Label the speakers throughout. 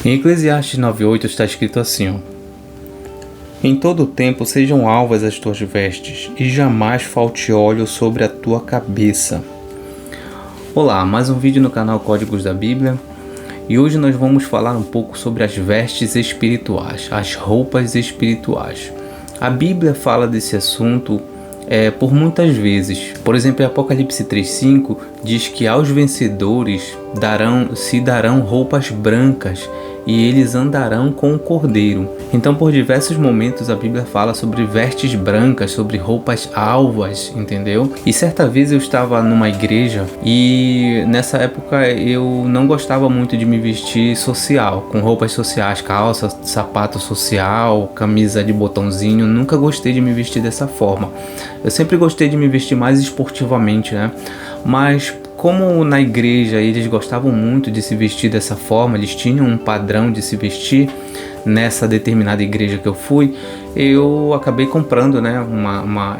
Speaker 1: Em Eclesiastes 9:8 está escrito assim, ó: Em todo o tempo sejam alvas as tuas vestes, e jamais falte óleo sobre a tua cabeça. Olá, mais um vídeo no canal Códigos da Bíblia, e hoje nós vamos falar um pouco sobre as vestes espirituais, as roupas espirituais. A Bíblia fala desse assunto por muitas vezes. Por exemplo, em Apocalipse 3:5 diz que aos vencedores se darão roupas brancas e eles andarão com o Cordeiro. Então, por diversos momentos a Bíblia fala sobre vestes brancas, sobre roupas alvas, entendeu? E certa vez eu estava numa igreja e nessa época eu não gostava muito de me vestir social, com roupas sociais, calça, sapato social, camisa de botãozinho. Nunca gostei de me vestir dessa forma. Eu sempre gostei de me vestir mais esportivamente, né? Mas como na igreja eles gostavam muito de se vestir dessa forma, eles tinham um padrão de se vestir nessa determinada igreja que eu fui, eu acabei comprando, né,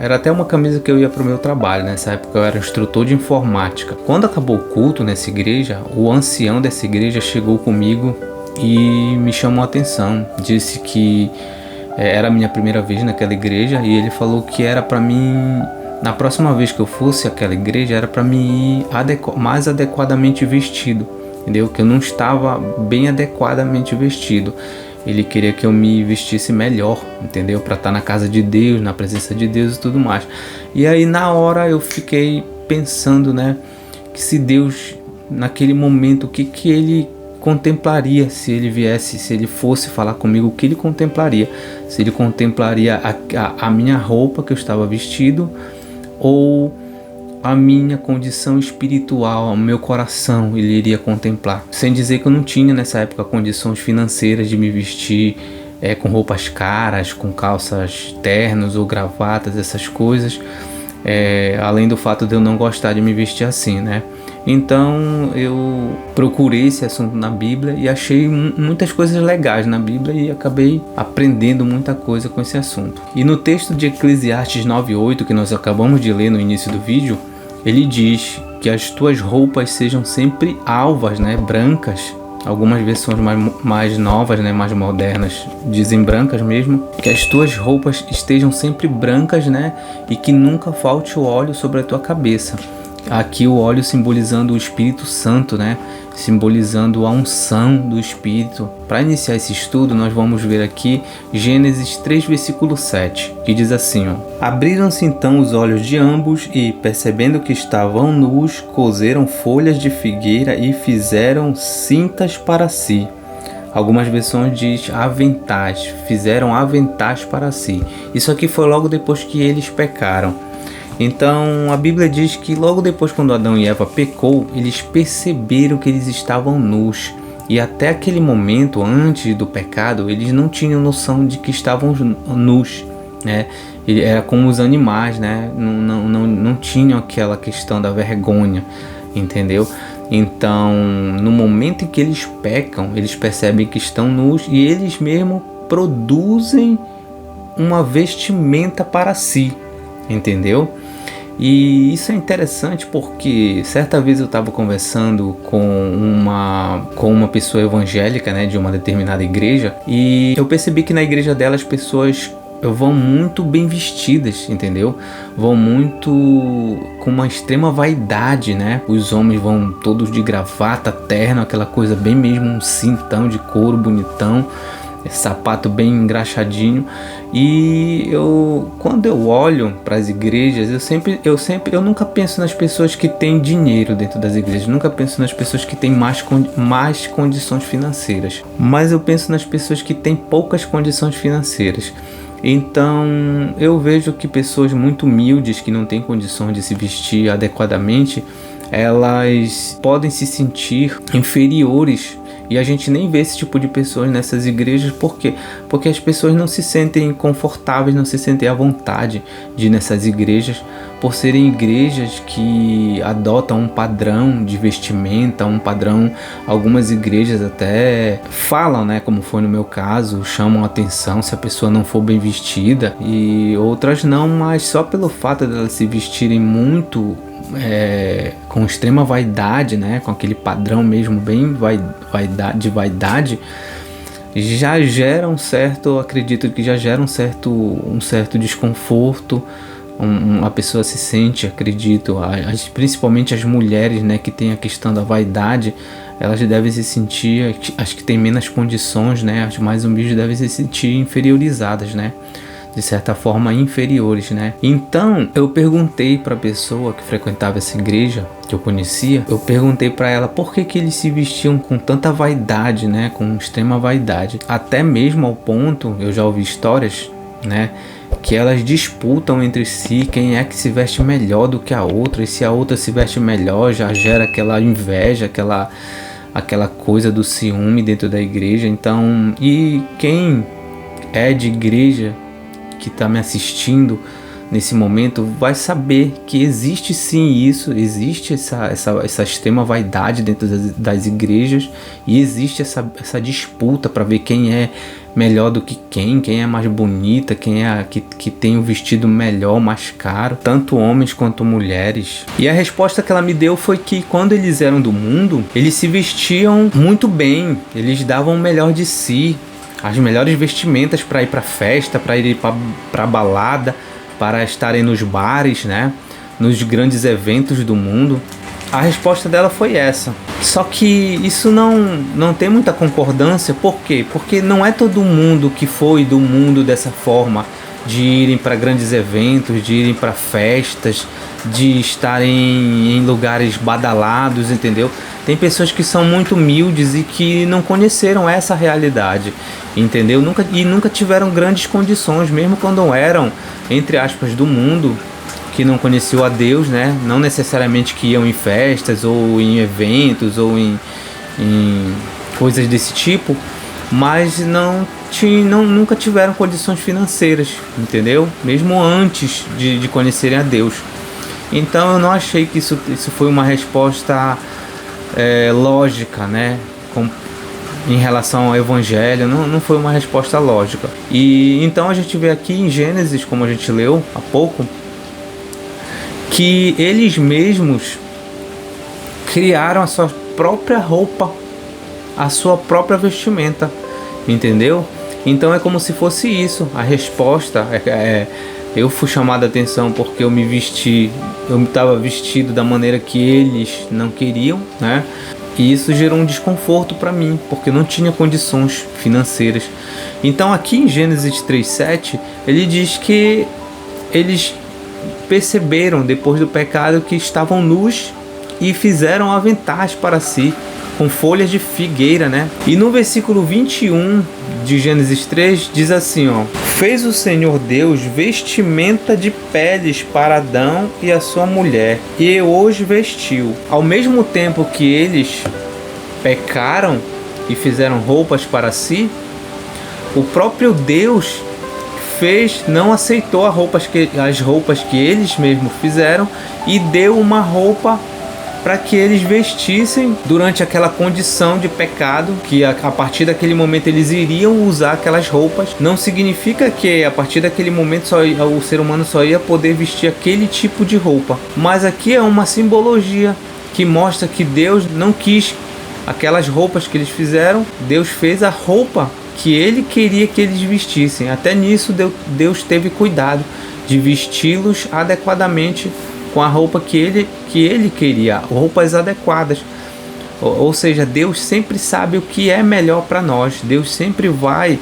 Speaker 1: era até uma camisa que eu ia para o meu trabalho. Nessa época eu era instrutor de informática. Quando acabou o culto nessa igreja, o ancião dessa igreja chegou comigo e me chamou a atenção, disse que era a minha primeira vez naquela igreja e ele falou que era para mim, na próxima vez que eu fosse àquela igreja, era para mim ir mais adequadamente vestido, entendeu? Que eu não estava bem adequadamente vestido. Ele queria que eu me vestisse melhor, entendeu? Para estar na casa de Deus, na presença de Deus e tudo mais. E aí na hora eu fiquei pensando, né? Que se Deus, naquele momento, o que ele contemplaria se ele viesse, se ele fosse falar comigo, o que ele contemplaria? Se ele contemplaria a minha roupa que eu estava vestido, ou a minha condição espiritual, o meu coração ele iria contemplar. Sem dizer que eu não tinha nessa época condições financeiras de me vestir com roupas caras, com calças ternos ou gravatas, essas coisas, além do fato de eu não gostar de me vestir assim, né? Então eu procurei esse assunto na Bíblia e achei muitas coisas legais na Bíblia e acabei aprendendo muita coisa com esse assunto. E no texto de Eclesiastes 9:8 que nós acabamos de ler no início do vídeo, ele diz que as tuas roupas sejam sempre alvas, né, brancas. Algumas versões mais novas, né, mais modernas, dizem brancas mesmo. Que as tuas roupas estejam sempre brancas, né, e que nunca falte o óleo sobre a tua cabeça. Aqui o óleo simbolizando o Espírito Santo, né? Simbolizando a unção do Espírito. Para iniciar esse estudo, nós vamos ver aqui Gênesis 3, versículo 7, que diz assim, ó: Abriram-se então os olhos de ambos e, percebendo que estavam nus, coseram folhas de figueira e fizeram cintas para si. Algumas versões diz aventais, fizeram aventais para si. Isso aqui foi logo depois que eles pecaram. Então a Bíblia diz que logo depois, quando Adão e Eva pecou, eles perceberam que eles estavam nus. E até aquele momento, antes do pecado, eles não tinham noção de que estavam nus, né? Era como os animais, né? Não tinham aquela questão da vergonha, entendeu? Então, no momento em que eles pecam, eles percebem que estão nus e eles mesmos produzem uma vestimenta para si, entendeu? E isso é interessante porque certa vez eu estava conversando com uma pessoa evangélica, né, de uma determinada igreja, e eu percebi que na igreja dela as pessoas vão muito bem vestidas, entendeu? Vão muito com uma extrema vaidade, né? Os homens vão todos de gravata, terno, aquela coisa bem mesmo, um cintão de couro bonitão, sapato bem engraxadinho. E quando eu olho para as igrejas, eu nunca penso nas pessoas que têm dinheiro dentro das igrejas, nunca penso nas pessoas que têm mais condições financeiras, mas eu penso nas pessoas que têm poucas condições financeiras. Então eu vejo que pessoas muito humildes, que não têm condições de se vestir adequadamente, elas podem se sentir inferiores. E a gente nem vê esse tipo de pessoas nessas igrejas. Por quê? Porque as pessoas não se sentem confortáveis, não se sentem à vontade de ir nessas igrejas, por serem igrejas que adotam um padrão de vestimenta, um padrão. Algumas igrejas até falam, né, como foi no meu caso, chamam atenção se a pessoa não for bem vestida, e outras não, mas só pelo fato de elas se vestirem muito com extrema vaidade, né, com aquele padrão mesmo bem de vaidade, já gera acredito que já gera um certo desconforto. A pessoa se sente, acredito, principalmente as mulheres, né, que tem a questão da vaidade, elas devem se sentir, as que têm menos condições, né, as mais humildes devem se sentir inferiorizadas, né, de certa forma inferiores, né. Então eu perguntei para a pessoa que frequentava essa igreja, que eu conhecia, eu perguntei para ela por que eles se vestiam com tanta vaidade, né, com extrema vaidade, até mesmo ao ponto, eu já ouvi histórias, né, que elas disputam entre si quem é que se veste melhor do que a outra, e se a outra se veste melhor já gera aquela inveja, aquela coisa do ciúme dentro da igreja. Então, e quem é de igreja que está me assistindo nesse momento vai saber que existe sim isso, existe essa extrema vaidade dentro das igrejas, e existe essa disputa para ver quem é melhor do que quem é mais bonita, quem é que tem o vestido melhor, mais caro, tanto homens quanto mulheres. E a resposta que ela me deu foi que quando eles eram do mundo, eles se vestiam muito bem, eles davam o melhor de si, as melhores vestimentas para ir para festa, para ir para balada, para estarem nos bares, né, nos grandes eventos do mundo. A resposta dela foi essa. Só que isso não tem muita concordância. Por quê? Porque não é todo mundo que foi do mundo dessa forma, de irem para grandes eventos, de irem para festas, de estarem em lugares badalados, entendeu? Tem pessoas que são muito humildes e que não conheceram essa realidade, entendeu? Nunca tiveram grandes condições, mesmo quando eram, entre aspas, do mundo, que não conheciam a Deus, né? Não necessariamente que iam em festas ou em eventos ou em coisas desse tipo, mas nunca tiveram condições financeiras, entendeu? Mesmo antes de conhecerem a Deus. Então eu não achei que isso foi uma resposta lógica, né? Em relação ao Evangelho, não foi uma resposta lógica. E então a gente vê aqui em Gênesis, como a gente leu há pouco, que eles mesmos criaram a sua própria roupa, a sua própria vestimenta, entendeu? Então é como se fosse isso. A resposta eu fui chamado a atenção porque eu estava vestido da maneira que eles não queriam, né? E isso gerou um desconforto para mim, porque eu não tinha condições financeiras. Então aqui em Gênesis 3:7, ele diz que eles perceberam depois do pecado que estavam nus e fizeram aventais para si com folhas de figueira, né? E no versículo 21 de Gênesis 3 diz assim, ó: fez o Senhor Deus vestimenta de peles para Adão e a sua mulher, e os vestiu. Ao mesmo tempo que eles pecaram e fizeram roupas para si, o próprio Deus não aceitou as roupas que eles mesmos fizeram e deu uma roupa para que eles vestissem durante aquela condição de pecado, que a partir daquele momento eles iriam usar aquelas roupas. Não significa que a partir daquele momento o ser humano só ia poder vestir aquele tipo de roupa, mas aqui é uma simbologia que mostra que Deus não quis aquelas roupas que eles fizeram. Deus fez a roupa que ele queria que eles vestissem. Até nisso Deus teve cuidado de vesti-los adequadamente com a roupa que ele queria, roupas adequadas. Ou seja, Deus sempre sabe o que é melhor para nós. Deus sempre vai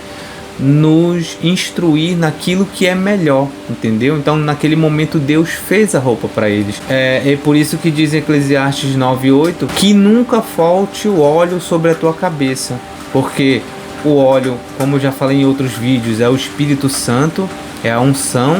Speaker 1: nos instruir naquilo que é melhor, entendeu? Então naquele momento Deus fez a roupa para eles. É por isso que diz em Eclesiastes 9:8 que nunca falte o óleo sobre a tua cabeça, porque o óleo, como eu já falei em outros vídeos, é o Espírito Santo, é a unção,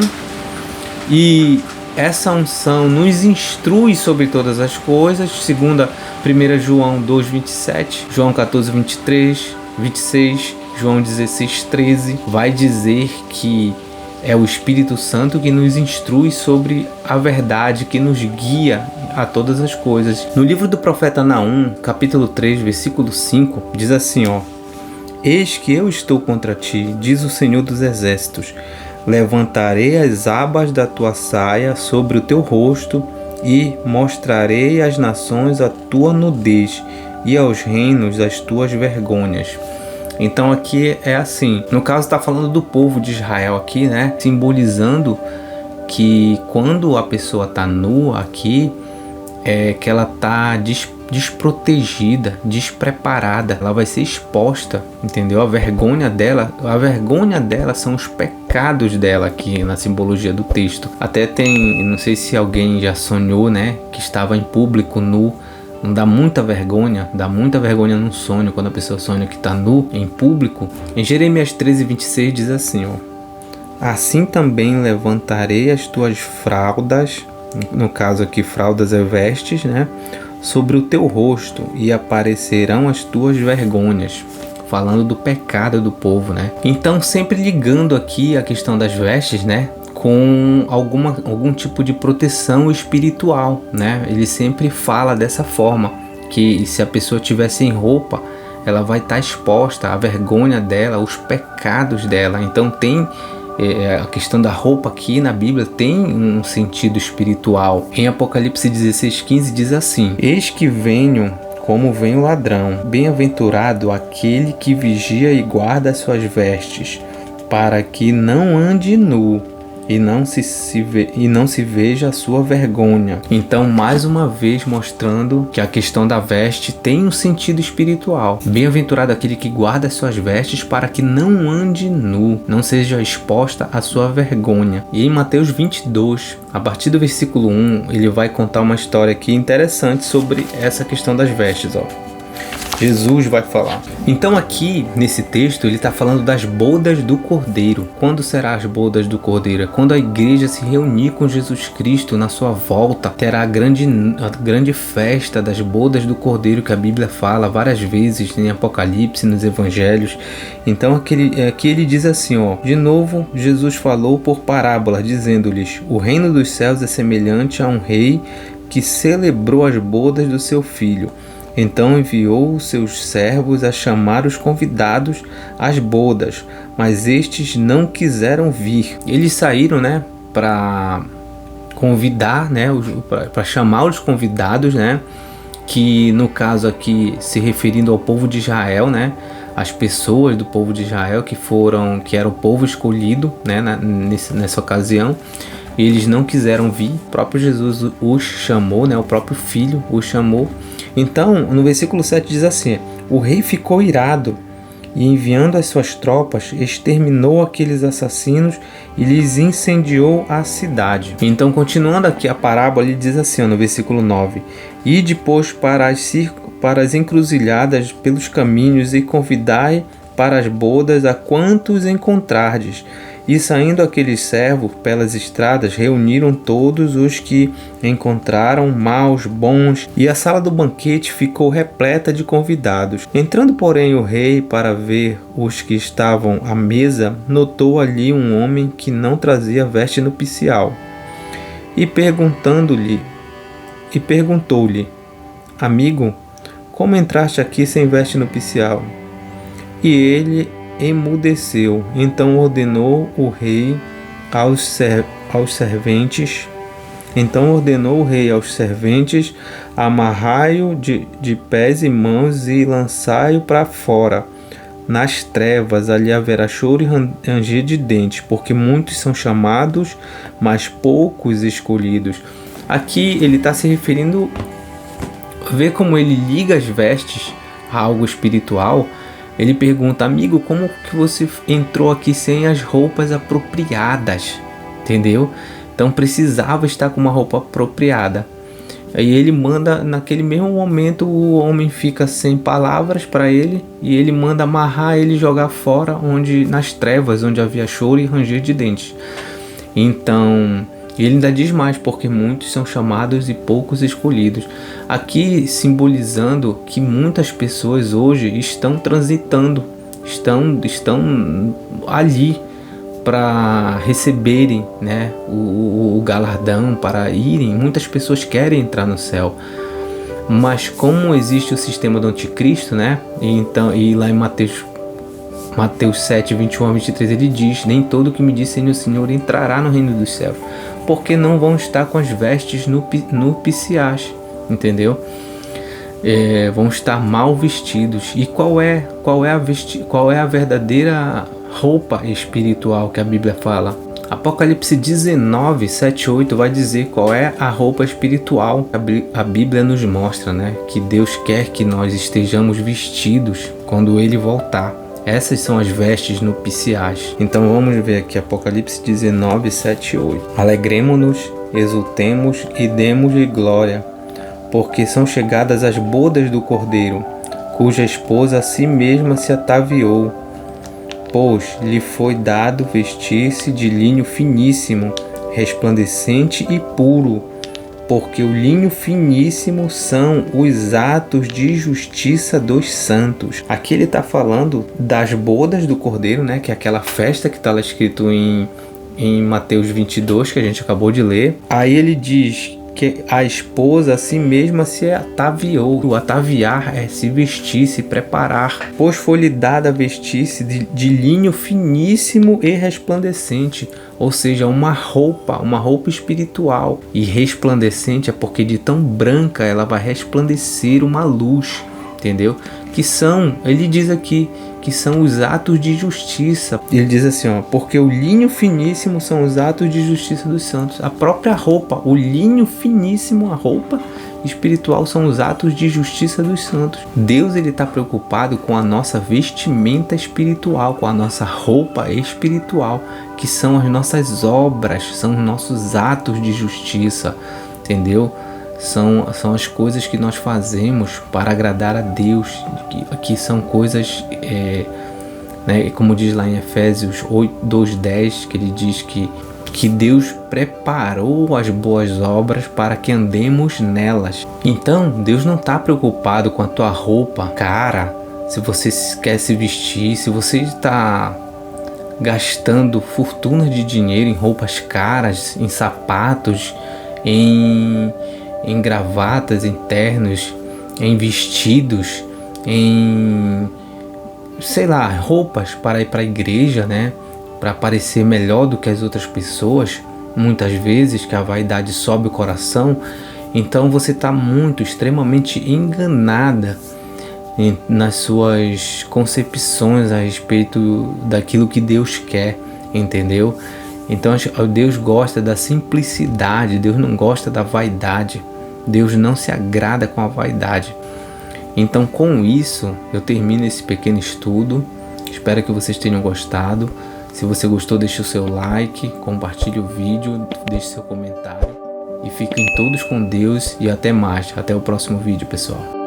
Speaker 1: e essa unção nos instrui sobre todas as coisas, segundo 1 João 2:27, João 14:23, 26, João 16:13, vai dizer que é o Espírito Santo que nos instrui sobre a verdade, que nos guia a todas as coisas. No livro do profeta Naum, capítulo 3, versículo 5, diz assim, ó: eis que eu estou contra ti, diz o Senhor dos Exércitos, levantarei as abas da tua saia sobre o teu rosto e mostrarei às nações a tua nudez e aos reinos as tuas vergonhas. Então aqui é assim, no caso está falando do povo de Israel aqui, né? Simbolizando que quando a pessoa está nua aqui, é que ela está desprotegida, despreparada, ela vai ser exposta, entendeu? A vergonha dela são os pecados dela aqui na simbologia do texto. Até tem, não sei se alguém já sonhou, né, que estava em público nu. Não dá muita vergonha num sonho, quando a pessoa sonha que está nu em público. Em Jeremias 13:26 diz assim, ó: assim também levantarei as tuas fraldas, no caso aqui fraldas é vestes, né, sobre o teu rosto, e aparecerão as tuas vergonhas. Falando do pecado do povo, né? Então sempre ligando aqui a questão das vestes, né, com algum tipo de proteção espiritual, né? Ele sempre fala dessa forma, que se a pessoa tiver sem roupa, ela vai estar exposta à vergonha dela, aos pecados dela. Então tem a questão da roupa aqui na Bíblia tem um sentido espiritual. Em Apocalipse 16:15 diz assim: eis que venho como vem o ladrão, bem-aventurado aquele que vigia e guarda as suas vestes, para que não ande nu e não se veja a sua vergonha. Então, mais uma vez mostrando que a questão da veste tem um sentido espiritual. Bem-aventurado aquele que guarda as suas vestes, para que não ande nu, não seja exposta a sua vergonha. E em Mateus 22, a partir do versículo 1, ele vai contar uma história aqui interessante sobre essa questão das vestes, ó. Jesus vai falar. Então aqui nesse texto ele está falando das bodas do Cordeiro. Quando serão as bodas do Cordeiro? É quando a igreja se reunir com Jesus Cristo na sua volta. Terá a grande festa das bodas do Cordeiro, que a Bíblia fala várias vezes em Apocalipse, nos Evangelhos. Então aqui ele diz assim, ó: de novo Jesus falou por parábola, dizendo-lhes: o reino dos céus é semelhante a um rei que celebrou as bodas do seu filho. Então enviou os seus servos a chamar os convidados às bodas, mas estes não quiseram vir. Eles saíram, né, para convidar, né, para chamar os convidados, né, que no caso aqui se referindo ao povo de Israel, né, as pessoas do povo de Israel que era o povo escolhido, né, nessa ocasião. Eles não quiseram vir. O próprio Jesus os chamou, né, o próprio Filho os chamou. Então, no versículo 7 diz assim: o rei ficou irado e, enviando as suas tropas, exterminou aqueles assassinos e lhes incendiou a cidade. Então, continuando aqui a parábola, ele diz assim, ó, no versículo 9: ide, pois, para as encruzilhadas pelos caminhos e convidai para as bodas a quantos encontrardes. E saindo aqueles servos pelas estradas, reuniram todos os que encontraram, maus, bons, e a sala do banquete ficou repleta de convidados. Entrando, porém, o rei para ver os que estavam à mesa, notou ali um homem que não trazia veste nupcial. E perguntou-lhe: amigo, como entraste aqui sem veste nupcial? E ele emudeceu. Então ordenou o rei aos serventes. Amarrai-o de pés e mãos e lançai-o para fora. Nas trevas ali haverá choro e ranger de dentes, porque muitos são chamados, mas poucos escolhidos. Aqui ele está se referindo, vê como ele liga as vestes a algo espiritual. Ele pergunta: amigo, como que você entrou aqui sem as roupas apropriadas? Entendeu? Então precisava estar com uma roupa apropriada. Aí ele manda, naquele mesmo momento, o homem fica sem palavras para ele, e ele manda amarrar ele e jogar fora, nas trevas, onde havia choro e ranger de dentes. Então ele ainda diz mais: porque muitos são chamados e poucos escolhidos. Aqui simbolizando que muitas pessoas hoje estão transitando, estão ali para receberem, né, o galardão, para irem. Muitas pessoas querem entrar no céu, mas como existe o sistema do anticristo, né, e lá em Mateus Mateus 7, 21 a 23, ele diz: nem todo que me diz Senhor, Senhor entrará no reino dos céus, porque não vão estar com as vestes nupciais, entendeu? Vão estar mal vestidos. E qual é a verdadeira roupa espiritual que a Bíblia fala? Apocalipse 19, 7, 8 vai dizer qual é a roupa espiritual. A Bíblia nos mostra, né, que Deus quer que nós estejamos vestidos quando Ele voltar. Essas são as vestes nupciais. Então vamos ver aqui Apocalipse 19, 7 e 8. Alegremo-nos, exultemos e demos-lhe glória, porque são chegadas as bodas do Cordeiro, cuja esposa a si mesma se ataviou. Pois lhe foi dado vestir-se de linho finíssimo, resplandecente e puro, porque o linho finíssimo são os atos de justiça dos santos. Aqui ele está falando das bodas do Cordeiro, né? Que é aquela festa que está lá escrito em Mateus 22, que a gente acabou de ler. Aí ele diz que a esposa a si mesma se ataviou. O ataviar é se vestir, se preparar. Pois foi-lhe dada vestir-se de linho finíssimo e resplandecente, ou seja, uma roupa espiritual. E resplandecente é porque de tão branca ela vai resplandecer uma luz, entendeu? Que são, ele diz aqui, que são os atos de justiça. Ele diz assim, ó, porque o linho finíssimo são os atos de justiça dos santos. A própria roupa, o linho finíssimo, a roupa espiritual são os atos de justiça dos santos. Deus, ele está preocupado com a nossa vestimenta espiritual, com a nossa roupa espiritual, que são as nossas obras, são os nossos atos de justiça, entendeu? São as coisas que nós fazemos para agradar a Deus, que são coisas, né, como diz lá em Efésios 2:10, que ele diz que Deus preparou as boas obras para que andemos nelas. Então, Deus não está preocupado com a tua roupa cara, se você quer se vestir, se você está gastando fortunas de dinheiro em roupas caras, em sapatos, em gravatas, em ternos, em vestidos, em, sei lá, roupas para ir para a igreja, né? Para parecer melhor do que as outras pessoas, muitas vezes, que a vaidade sobe o coração. Então você está extremamente enganada nas suas concepções a respeito daquilo que Deus quer, entendeu? Então Deus gosta da simplicidade, Deus não gosta da vaidade, Deus não se agrada com a vaidade. Então, com isso, eu termino esse pequeno estudo. Espero que vocês tenham gostado. Se você gostou, deixe o seu like, compartilhe o vídeo, deixe seu comentário. E fiquem todos com Deus e até mais. Até o próximo vídeo, pessoal.